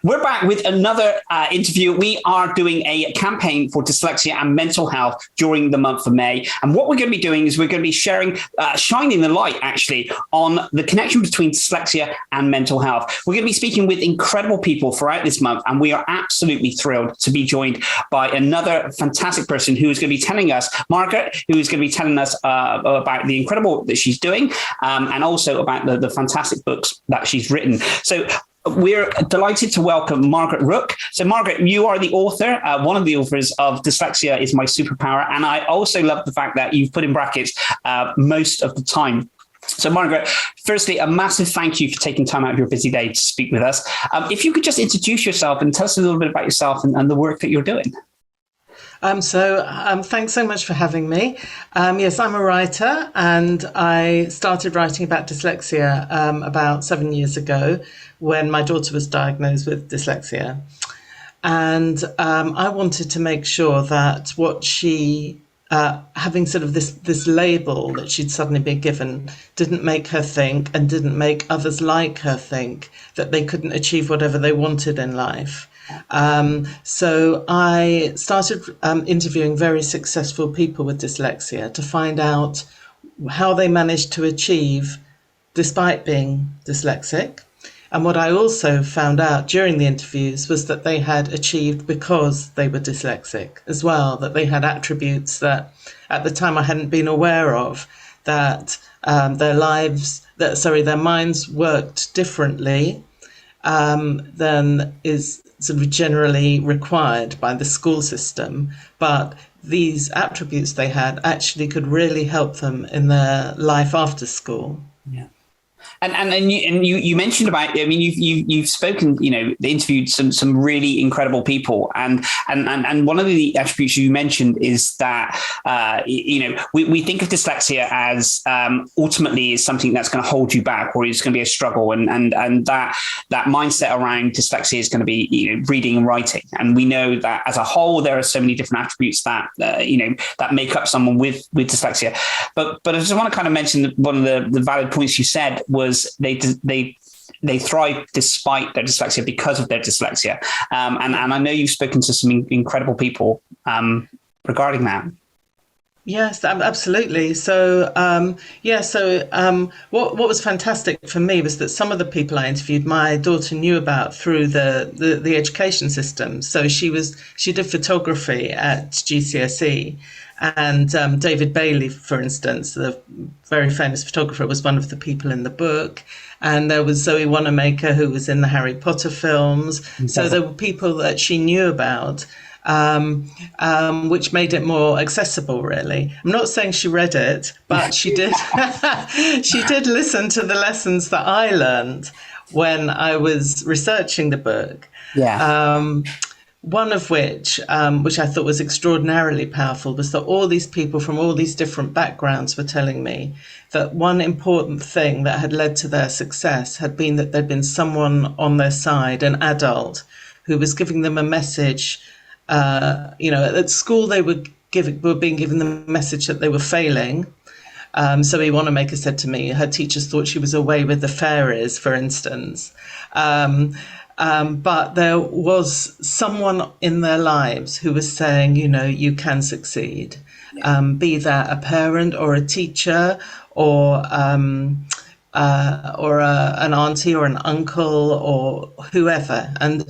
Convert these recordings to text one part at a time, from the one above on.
We're back with another interview. We are doing a campaign for dyslexia and mental health during the month of May. And what we're going to be doing is we're going to be sharing, shining the light actually on the connection between dyslexia and mental health. We're going to be speaking with incredible people throughout this month. And we are absolutely thrilled to be joined by another fantastic person who is going to be telling us, Margaret, who is going to be telling us about the incredible that she's doing and also about the fantastic books that she's written. So we're delighted to welcome Margaret Rooke. So Margaret, you are the author, one of the authors of Dyslexia is My Superpower. And I also love the fact that you've put in brackets most of the time. So Margaret, firstly, a massive thank you for taking time out of your busy day to speak with us. If you could just introduce yourself and tell us a little bit about yourself and the work that you're doing. Thanks so much for having me. Yes, I'm a writer, and I started writing about dyslexia about 7 years ago when my daughter was diagnosed with dyslexia. And I wanted to make sure that what she, having sort of this label that she'd suddenly been given, didn't make her think and didn't make others like her think that they couldn't achieve whatever they wanted in life. So I started interviewing very successful people with dyslexia to find out how they managed to achieve despite being dyslexic. And what I also found out during the interviews was that they had achieved because they were dyslexic as well, that they had attributes that at the time I hadn't been aware of, that their minds worked differently than is sort of generally required by the school system, but these attributes they had actually could really help them in their life after school. Yeah. And you mentioned about, I mean, you've spoken, interviewed some really incredible people, and one of the attributes you mentioned is that we think of dyslexia as ultimately is something that's going to hold you back, or it's going to be a struggle, and that mindset around dyslexia is going to be reading and writing, and we know that as a whole there are so many different attributes that that make up someone with dyslexia, but I just want to kind of mention one of the valid points you said was they thrive despite their dyslexia because of their dyslexia. And I know you've spoken to some incredible people regarding that. Yes, absolutely. So, what was fantastic for me was that some of the people I interviewed, my daughter knew about through the education system. So she did photography at GCSE. And David Bailey, for instance, the very famous photographer, was one of the people in the book. And there was Zoe Wanamaker, who was in the Harry Potter films. Okay. So there were people that she knew about, which made it more accessible, really. I'm not saying she read it, but she did. She did listen to the lessons that I learned when I was researching the book. Yeah. One of which I thought was extraordinarily powerful, was that all these people from all these different backgrounds were telling me that one important thing that had led to their success had been that there'd been someone on their side, an adult, who was giving them a message. At school they were being given the message that they were failing. Zoe Wanamaker said to me, her teachers thought she was away with the fairies, for instance. But there was someone in their lives who was saying, you can succeed, be that a parent or a teacher or an auntie or an uncle or whoever. And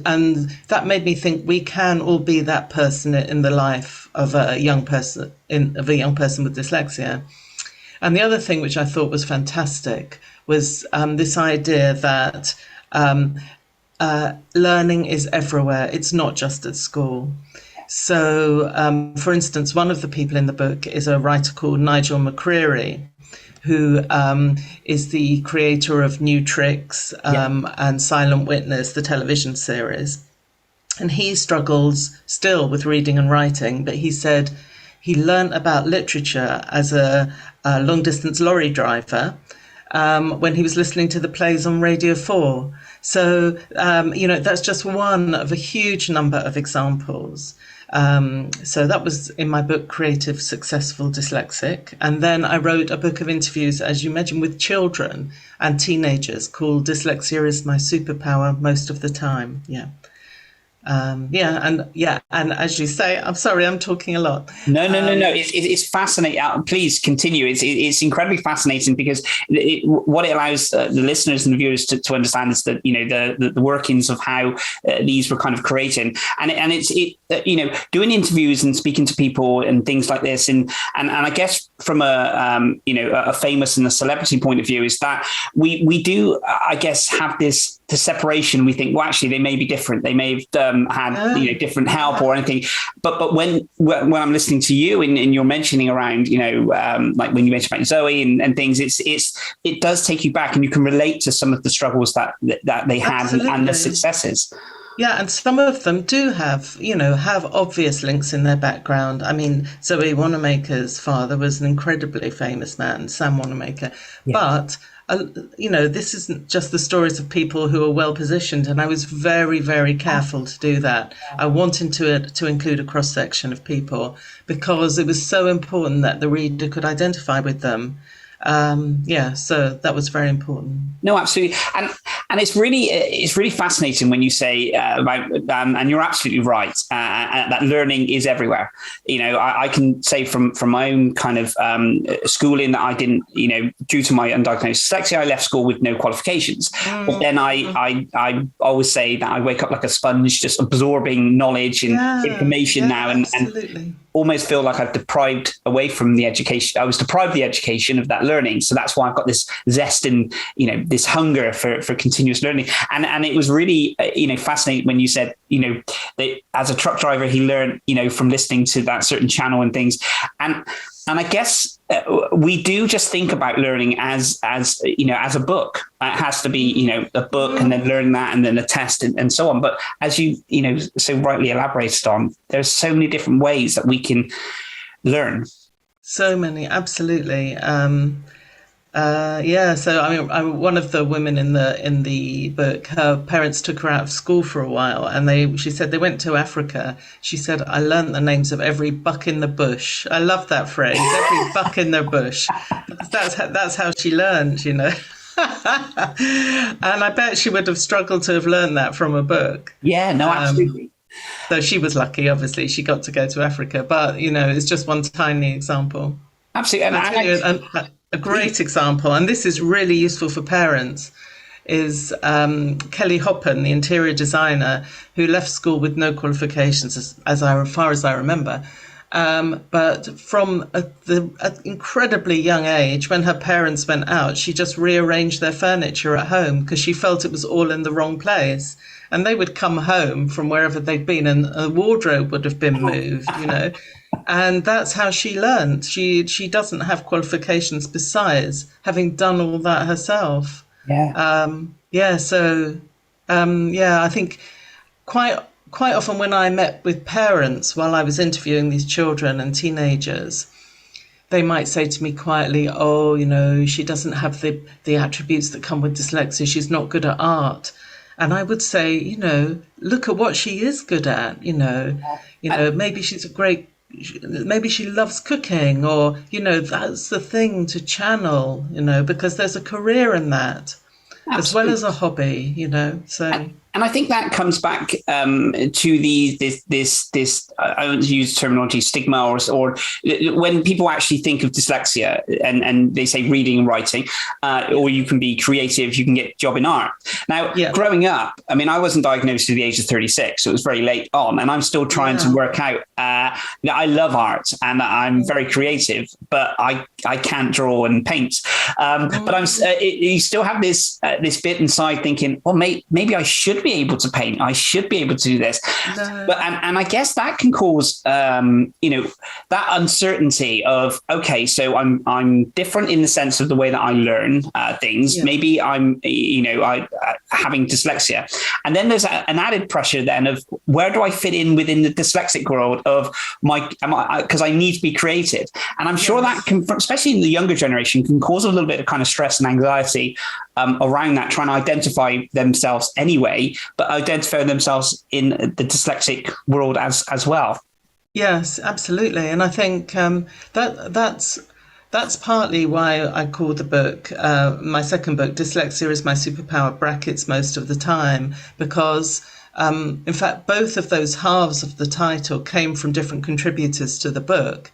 that made me think we can all be that person in the life of a young person with dyslexia. And the other thing which I thought was fantastic was this idea that learning is everywhere. It's not just at school. So, for instance, one of the people in the book is a writer called Nigel McCreary, who is the creator of New Tricks and Silent Witness, the television series. And he struggles still with reading and writing, but he said he learned about literature as a long-distance lorry driver when he was listening to the plays on Radio 4. So, that's just one of a huge number of examples. So that was in my book, Creative, Successful, Dyslexic. And then I wrote a book of interviews, as you mentioned, with children and teenagers called Dyslexia is My Superpower Most of the Time. And as you say, I'm sorry, I'm talking a lot. No. It's fascinating. Please continue. It's incredibly fascinating because what it allows the listeners and the viewers to understand is that the workings of how these were kind of created, and it's doing interviews and speaking to people and things like this, and I guess from a famous and a celebrity point of view is that we do, I guess, have this separation. We think, well, actually, they may be different. They may have had different help or anything. But when I'm listening to you and you're mentioning around, like when you mentioned about Zoe and things, it does take you back and you can relate to some of the struggles that they had. Absolutely. And the successes. Yeah, and some of them do have obvious links in their background. I mean, Zoe Wanamaker's father was an incredibly famous man, Sam Wanamaker. Yeah. But this isn't just the stories of people who are well positioned, and I was very, very careful to do that. I wanted to include a cross section of people because it was so important that the reader could identify with them. So that was very important. No, absolutely, and it's really fascinating when you say about and you're absolutely right that learning is everywhere. I can say from my own kind of schooling that I didn't, due to my undiagnosed dyslexia, I left school with no qualifications. But then I always say that I wake up like a sponge, just absorbing knowledge and information now, and almost feel like I've deprived away from the education. I was deprived the education of that learning. So that's why I've got this zest and, this hunger for continuous learning. And it was really, fascinating when you said, that as a truck driver, he learned, from listening to that certain channel and things. And I guess we do just think about learning as a book. It has to be, a book and then learn that and then a test and so on. But as you, so rightly elaborated on, there's so many different ways that we can learn. So many, absolutely. So I mean, one of the women in the book, her parents took her out of school for a while, and she said they went to Africa. She said, I learned the names of every buck in the bush. I love that phrase, every buck in the bush. That's how she learned, And I bet she would have struggled to have learned that from a book. Yeah, no, absolutely. So she was lucky, obviously, she got to go to Africa, but it's just one tiny example. Absolutely. A great example, and this is really useful for parents, is Kelly Hoppen, the interior designer, who left school with no qualifications, as far as I remember. But from an incredibly young age, when her parents went out, she just rearranged their furniture at home because she felt it was all in the wrong place. And they would come home from wherever they'd been, and a wardrobe would have been moved, And that's how she learned. She doesn't have qualifications besides having done all that herself. I think quite often when I met with parents while I was interviewing these children and teenagers, they might say to me quietly, she doesn't have the attributes that come with dyslexia. She's not good at art. And I would say, look at what she is good at. Maybe she's maybe she loves cooking, or, that's the thing to channel, because there's a career in that. Absolutely. As well as a hobby, so. And I think that comes back to this I don't use terminology, stigma, or when people actually think of dyslexia and they say reading and writing, or you can be creative, you can get a job in art. Now, growing up, I mean, I wasn't diagnosed at the age of 36, so it was very late on, and I'm still trying to work out. I love art and I'm very creative, but I can't draw and paint. But you still have this bit inside thinking, well, maybe I should be able to paint. I should be able to do this. No. But and I guess that can cause that uncertainty of, okay, so I'm different in the sense of the way that I learn things. Yeah. Maybe I'm having dyslexia, and then there's an added pressure then of where do I fit in within the dyslexic world of because I need to be creative, and I'm sure that can, especially in the younger generation, can cause a little bit of kind of stress and anxiety around that, trying to identify themselves anyway, but identify themselves in the dyslexic world as well. Yes, absolutely. And I think that's partly why I call the book, my second book, Dyslexia is My Superpower, brackets most of the time, because in fact, both of those halves of the title came from different contributors to the book,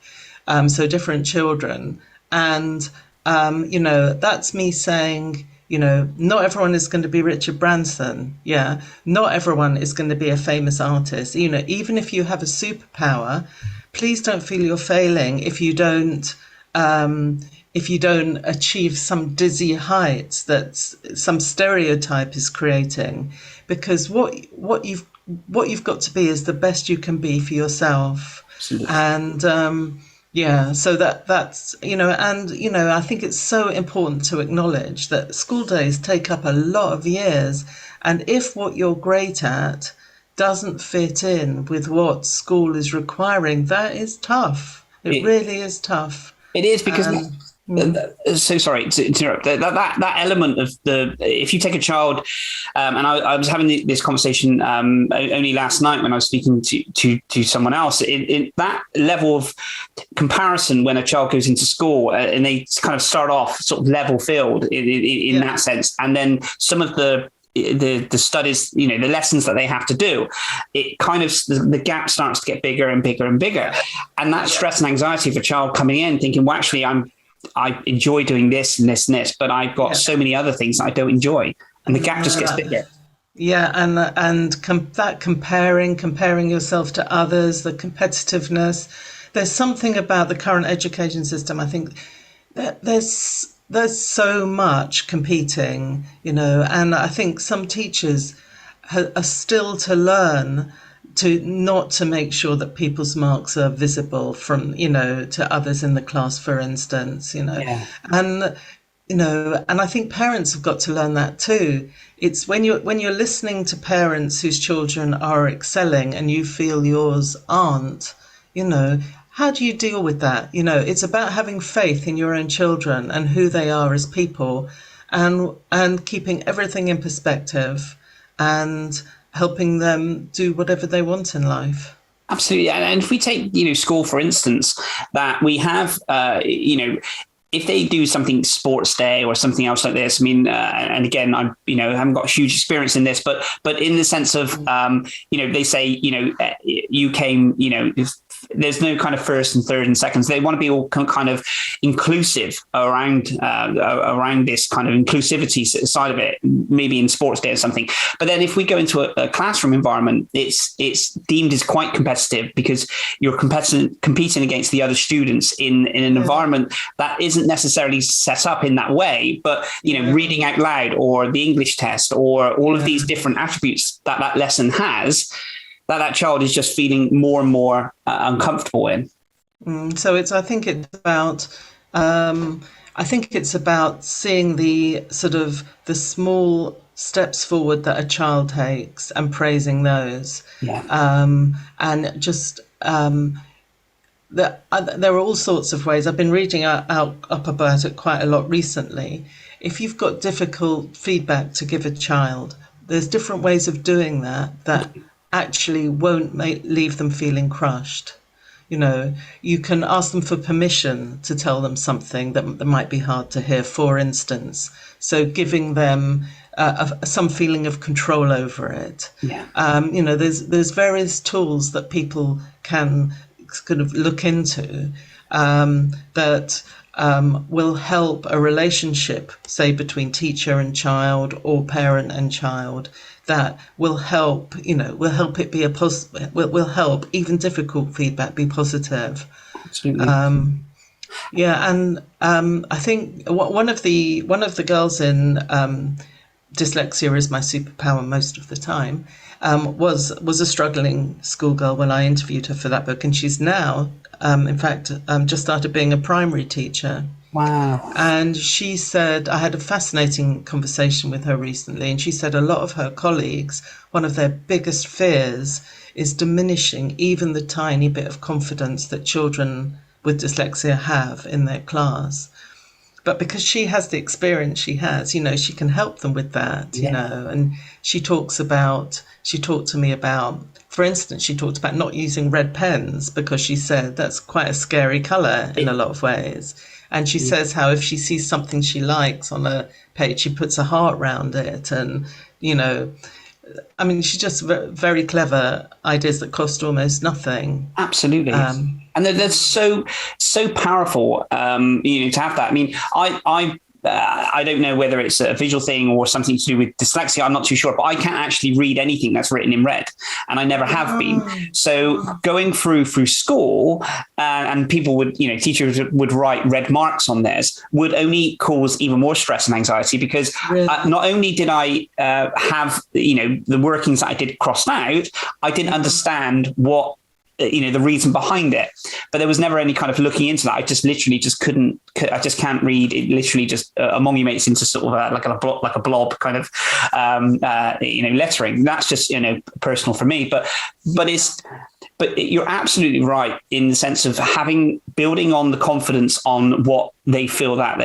so different children. And, that's me saying, not everyone is going to be Richard Branson. Yeah. Not everyone is going to be a famous artist. Even if you have a superpower, please don't feel you're failing if you don't achieve some dizzy heights that some stereotype is creating, because what you've got to be is the best you can be for yourself. Absolutely. And yeah, so that's and I think it's so important to acknowledge that school days take up a lot of years, and if what you're great at doesn't fit in with what school is requiring, that is tough. It It, really is tough. it is because And mm, so sorry to interrupt. That element of the if you take a child, and I was having this conversation only last night when I was speaking to someone else. In that level of comparison, when a child goes into school and they kind of start off sort of level field in yeah, that sense, and then some of the studies, the lessons that they have to do, it kind of the gap starts to get bigger and bigger and bigger, and that stress and anxiety of a child coming in thinking, well, actually, I enjoy doing this and this and this, but I've got yeah, so many other things that I don't enjoy, and the gap just gets uh, bigger. yeah, that comparing yourself to others, the competitiveness. There's something about the current education system. I think that there's so much competing, and I think some teachers are still to learn to not to make sure that people's marks are visible from to others in the class, for instance, Yeah, and and I think parents have got to learn that too. It's when you're listening to parents whose children are excelling and you feel yours aren't, you know how do you deal with that? It's about having faith in your own children and who they are as people, and keeping everything in perspective, and helping them do whatever they want in life. absolutely. And if we take school for instance, that we have if they do something sports day or something else like this, I mean, and again, haven't got huge experience in this, but in the sense of, they say, you came, there's no kind of first and third and seconds. They want to be all kind of inclusive around this kind of inclusivity side of it, maybe in sports day or something. But then if we go into a classroom environment, it's deemed as quite competitive because you're competing against the other students in an environment that isn't necessarily set up in that way, but reading out loud or the English test or all of Yeah. these different attributes that lesson has, that child is just feeling more and more uncomfortable in. So I think it's about seeing the sort of the small steps forward that a child takes and praising those, Yeah. and just there are all sorts of ways. I've been reading up about it quite a lot recently. If you've got difficult feedback to give a child, there's different ways of doing that actually won't leave them feeling crushed. You can ask them for permission to tell them something that might be hard to hear, for instance. So giving them some feeling of control over it. Yeah. There's various tools that people can kind of look into, that will help a relationship, say between teacher and child or parent and child, that will help it be will help even difficult feedback be positive. Absolutely. Yeah, and I think one of the girls in Dyslexia is My Superpower most of the time, was a struggling schoolgirl when I interviewed her for that book, and she's now, in fact, just started being a primary teacher. Wow. And she said, I had a fascinating conversation with her recently, and she said a lot of her colleagues, one of their biggest fears is diminishing even the tiny bit of confidence that children with dyslexia have in their class. But because she has the experience she has, she can help them with that, and she talked to me about, for instance, she talked about not using red pens because she said that's quite a scary color in a lot of ways. And she says how if she sees something she likes on a page, she puts a heart round it. And, I mean, she's just very clever ideas that cost almost nothing. Absolutely. And they're so powerful, to have that. I mean, I don't know whether it's a visual thing or something to do with dyslexia. I'm not too sure, but I can't actually read anything that's written in red, and I never have been. So going through school, and people would, teachers would write red marks on theirs, would only cause even more stress and anxiety, because not only did I have, the workings that I did crossed out, I didn't understand what, the reason behind it, but there was never any kind of looking into that. I just literally I just can't read. It literally just emulates into sort of like a blob kind of, lettering. That's just, personal for me, but you're absolutely right in the sense of building on the confidence on what they feel that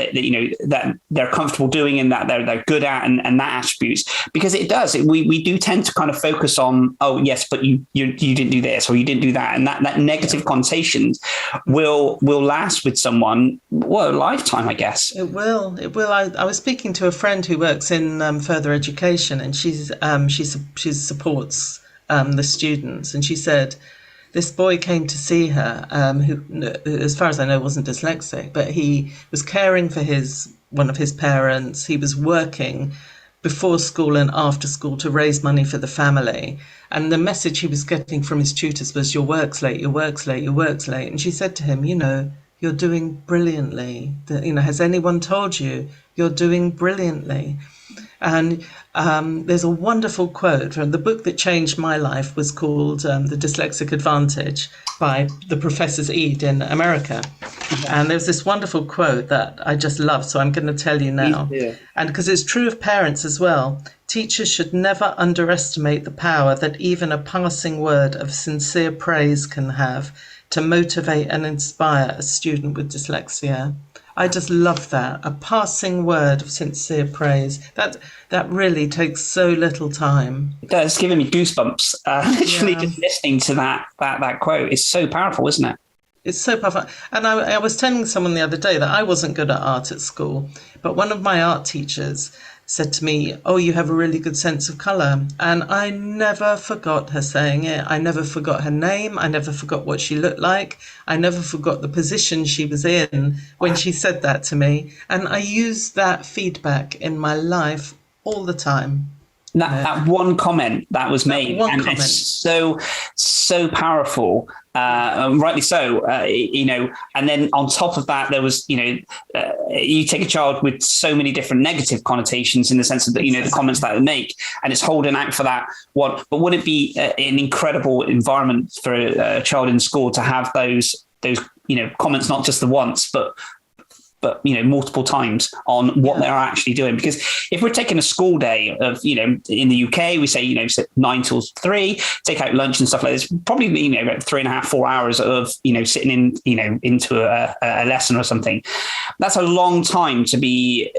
they're comfortable doing and that they're good at, and that attributes, because it does. We do tend to kind of focus on, oh yes, but you didn't do this or you didn't do that, and that negative connotations will last with someone a lifetime, I guess. It will. I was speaking to a friend who works in further education, and she supports the students, and she said this boy came to see her, who, as far as I know, wasn't dyslexic, but he was caring for one of his parents. He was working before school and after school to raise money for the family. And the message he was getting from his tutors was, your work's late, your work's late, your work's late. And she said to him, you're doing brilliantly. Has anyone told you you're doing brilliantly? And there's a wonderful quote from the book that changed my life, was called The Dyslexic Advantage by the Professors Eid in America. And there's this wonderful quote that I just love, so I'm going to tell you now. And because it's true of parents as well, teachers should never underestimate the power that even a passing word of sincere praise can have to motivate and inspire a student with dyslexia. I just love that. A passing word of sincere praise. That really takes so little time. It does. It's giving me goosebumps. Literally just listening to that quote is so powerful, isn't it? It's so powerful. And I was telling someone the other day that I wasn't good at art at school, but one of my art teachers said to me, oh, you have a really good sense of colour. And I never forgot her saying it. I never forgot her name. I never forgot what she looked like. I never forgot the position she was in when she said that to me. And I use that feedback in my life all the time. That one comment that was made, and it's so powerful, rightly so, and then on top of that, there was, you take a child with so many different negative connotations in the sense of that, the comments that they make, and it's holding out for that one. But would it be an incredible environment for a child in school to have those comments, not just the once, but multiple times on what they're actually doing? Because if we're taking a school day of, in the UK, we say, 9 till 3, take out lunch and stuff like this, probably, about 3.5, 4 hours of, sitting into a lesson or something. That's a long time to be,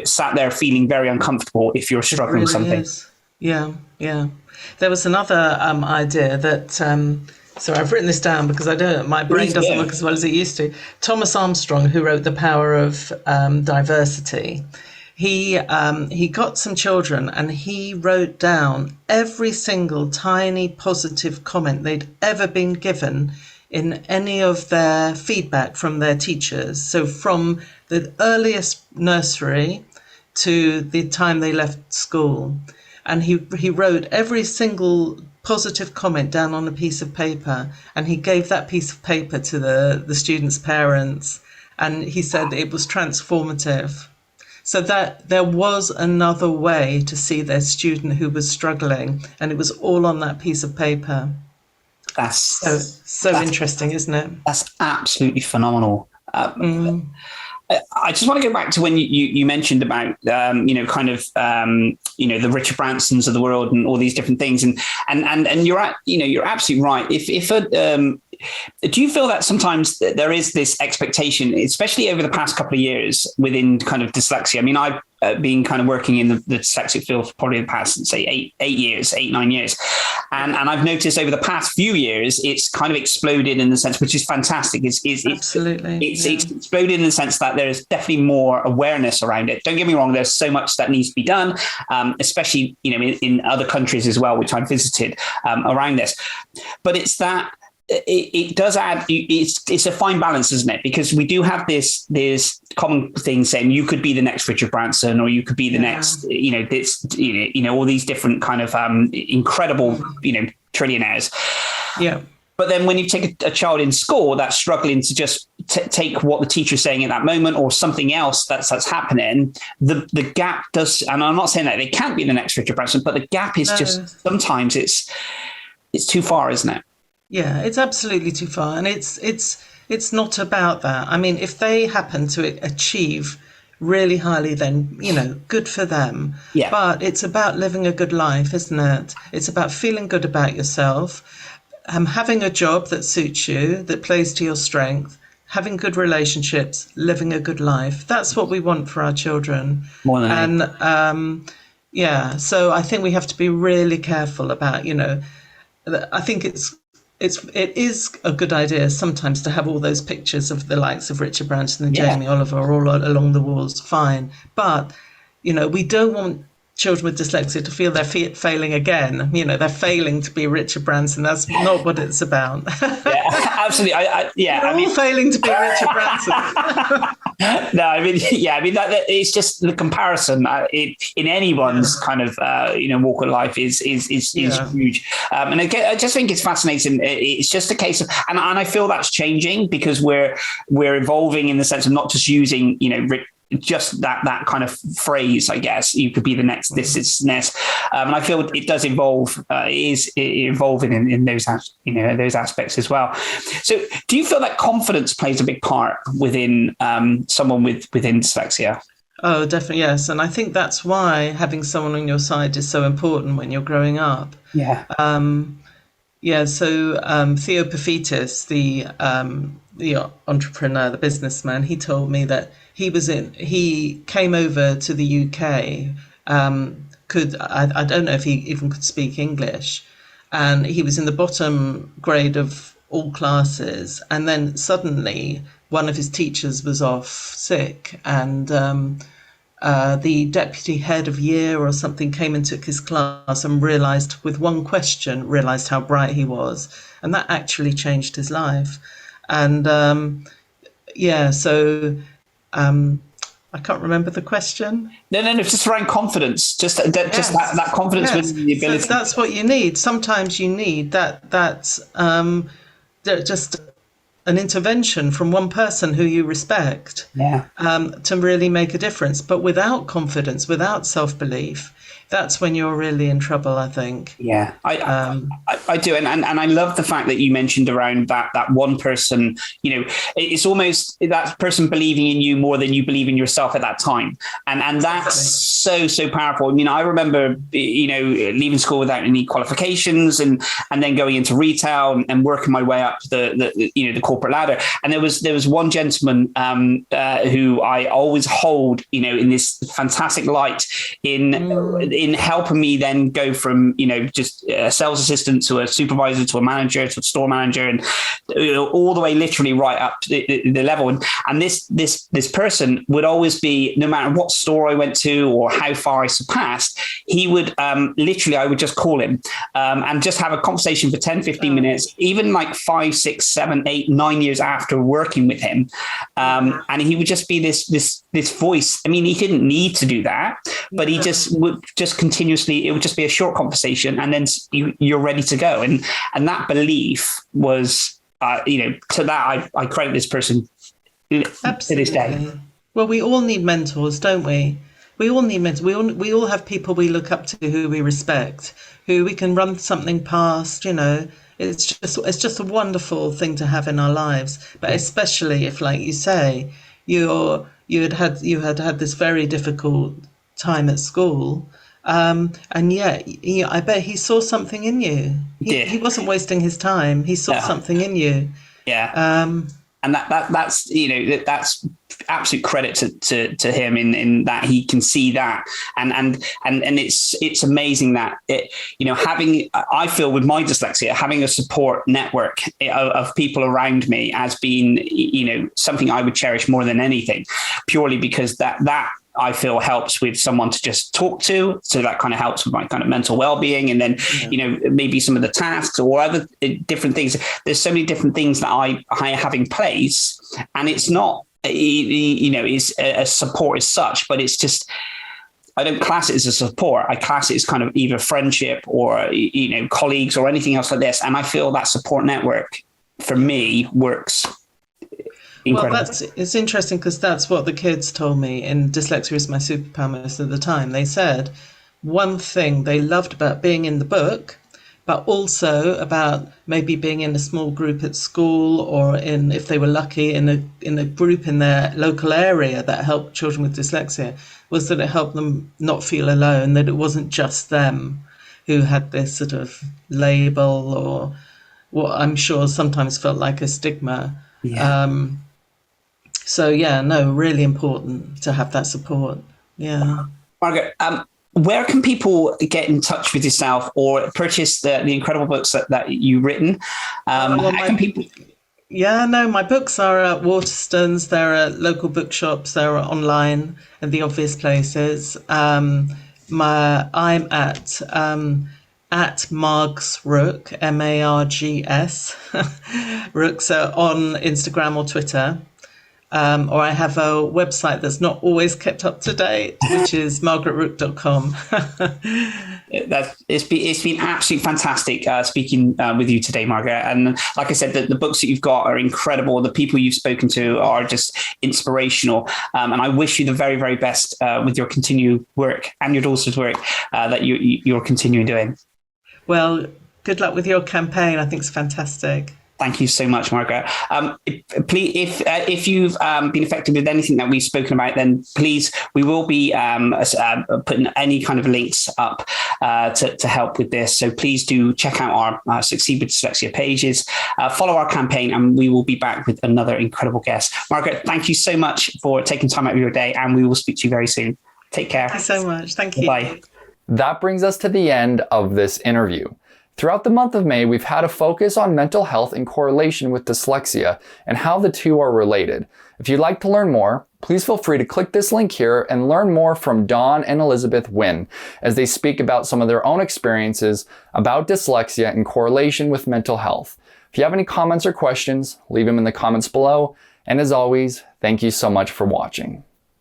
sat there feeling very uncomfortable if you're struggling with something. Is. Yeah. There was another idea that, so I've written this down because my brain doesn't work as well as it used to. Thomas Armstrong, who wrote The Power of Diversity, he got some children and he wrote down every single tiny positive comment they'd ever been given in any of their feedback from their teachers. So from the earliest nursery to the time they left school. And he wrote every single positive comment down on a piece of paper, and he gave that piece of paper to the students' parents, and he said it was transformative. So that there was another way to see their student who was struggling, and it was all on that piece of paper. That's interesting, isn't it? That's absolutely phenomenal. I just want to go back to when you mentioned about, the Richard Bransons of the world and all these different things. And you're absolutely right. If do you feel that sometimes there is this expectation, especially over the past couple of years within kind of dyslexia? I mean, I've been kind of working in the dyslexic field for probably the past, say, 9 years. And I've noticed over the past few years, it's kind of exploded in the sense, which is fantastic. Absolutely. It's exploded in the sense that there's definitely more awareness around it. Don't get me wrong, there's so much that needs to be done, especially, in other countries as well, which I've visited around this. But it's that it does add, it's a fine balance, isn't it? Because we do have this common thing saying you could be the next Richard Branson, or you could be the next, all these different kind of incredible, trillionaires. Yeah. But then when you take a child in school that's struggling to just take what the teacher's saying at that moment or something else that's happening, the gap does, and I'm not saying that they can't be the next Richard Branson, but the gap is just, sometimes it's too far, isn't it? Yeah, it's absolutely too far. And it's not about that. I mean, if they happen to achieve really highly, then, good for them. Yeah. But it's about living a good life, isn't it? It's about feeling good about yourself, having a job that suits you, that plays to your strength, having good relationships, living a good life. That's what we want for our children. More than so I think we have to be really careful about, I think it is a good idea sometimes to have all those pictures of the likes of Richard Branson and Jamie Oliver all along the walls, fine. But, we don't want children with dyslexia to feel they're failing again. They're failing to be Richard Branson. That's not what it's about. Yeah, absolutely. We're all failing to be Richard Branson. No, that it's just the comparison in anyone's kind of walk of life is huge. And again, I just think it's fascinating. It's just a case of, and I feel that's changing because we're evolving in the sense of not just using just that kind of phrase, I guess. You could be the next this. And I feel it does evolve, is evolving in those those aspects as well. So do you feel that confidence plays a big part within someone within dyslexia? Oh, definitely, yes. And I think that's why having someone on your side is so important when you're growing up. Yeah. So Theo Pafitis, the entrepreneur, the businessman, he told me that he came over to the UK, I don't know if he even could speak English, and he was in the bottom grade of all classes, and then suddenly one of his teachers was off sick, and the deputy head of year or something came and took his class and realised how bright he was, and that actually changed his life. And I can't remember the question. No, it's just around confidence. Just that confidence with the ability. So that's what you need. Sometimes you need that just an intervention from one person who you respect. Yeah. To really make a difference. But without confidence, without self-belief, that's when you're really in trouble, I think. Yeah, I do. And I love the fact that you mentioned around that one person, it's almost that person believing in you more than you believe in yourself at that time. And that's so powerful. I mean, I remember, leaving school without any qualifications and then going into retail and working my way up the corporate ladder. And there was one gentleman who I always hold, in this fantastic light in helping me then go from, just a sales assistant to a supervisor to a manager to a store manager and all the way literally right up to the level. And this person would always be, no matter what store I went to or how far I surpassed, he would literally, I would just call him and just have a conversation for 10, 15 minutes, even like 5, 6, 7, 8, 9 years after working with him. And he would just be this voice. I mean, he didn't need to do that, but he just would just continuously, it would just be a short conversation and then you're ready to go. And that belief was, to that I credit this person to this day. Well, we all need mentors, don't we? We all need mentors. We all have people we look up to who we respect, who we can run something past, It's just a wonderful thing to have in our lives. But especially if, like you say, you had had this very difficult time at school, And yet, I bet he saw something in you. He wasn't wasting his time. He saw something in you. Yeah. And that's that's absolute credit to him in that he can see that, and it's amazing that having, I feel with my dyslexia, having a support network of people around me has been something I would cherish more than anything, purely because that I feel helps with someone to just talk to. So that kind of helps with my kind of mental well-being. And then, maybe some of the tasks or other different things. There's so many different things that I have in place, and it's not, it's a support as such, but it's just, I don't class it as a support. I class it as kind of either friendship or, colleagues or anything else like this. And I feel that support network for me works incredible. Well, it's interesting because that's what the kids told me in Dyslexia is My Superpower most of the time. They said one thing they loved about being in the book, but also about maybe being in a small group at school, or if they were lucky, in a group in their local area that helped children with dyslexia, was that it helped them not feel alone, that it wasn't just them who had this sort of label or what I'm sure sometimes felt like a stigma. Yeah. So really important to have that support. Yeah. Margaret, where can people get in touch with yourself or purchase the incredible books that you've written? My books are at Waterstones. They're at local bookshops. They're online and the obvious places. I'm at Margs Rooke, Margs Rooke, so on Instagram or Twitter. Or I have a website that's not always kept up to date, which is margaretrooke.com. It's been absolutely fantastic speaking with you today, Margaret. And like I said, the books that you've got are incredible. The people you've spoken to are just inspirational. And I wish you the very, very best with your continued work and your daughter's work that you're continuing doing. Well, good luck with your campaign. I think it's fantastic. Thank you so much, Margaret. Please, if you've been affected with anything that we've spoken about, then please, we will be putting any kind of links up to help with this. So please do check out our Succeed with Dyslexia pages, follow our campaign, and we will be back with another incredible guest. Margaret, thank you so much for taking time out of your day, and we will speak to you very soon. Take care. Thanks so much. Thank you. Bye. That brings us to the end of this interview. Throughout the month of May, we've had a focus on mental health in correlation with dyslexia and how the two are related. If you'd like to learn more, please feel free to click this link here and learn more from Dawn and Elizabeth Wynn as they speak about some of their own experiences about dyslexia in correlation with mental health. If you have any comments or questions, leave them in the comments below. And as always, thank you so much for watching.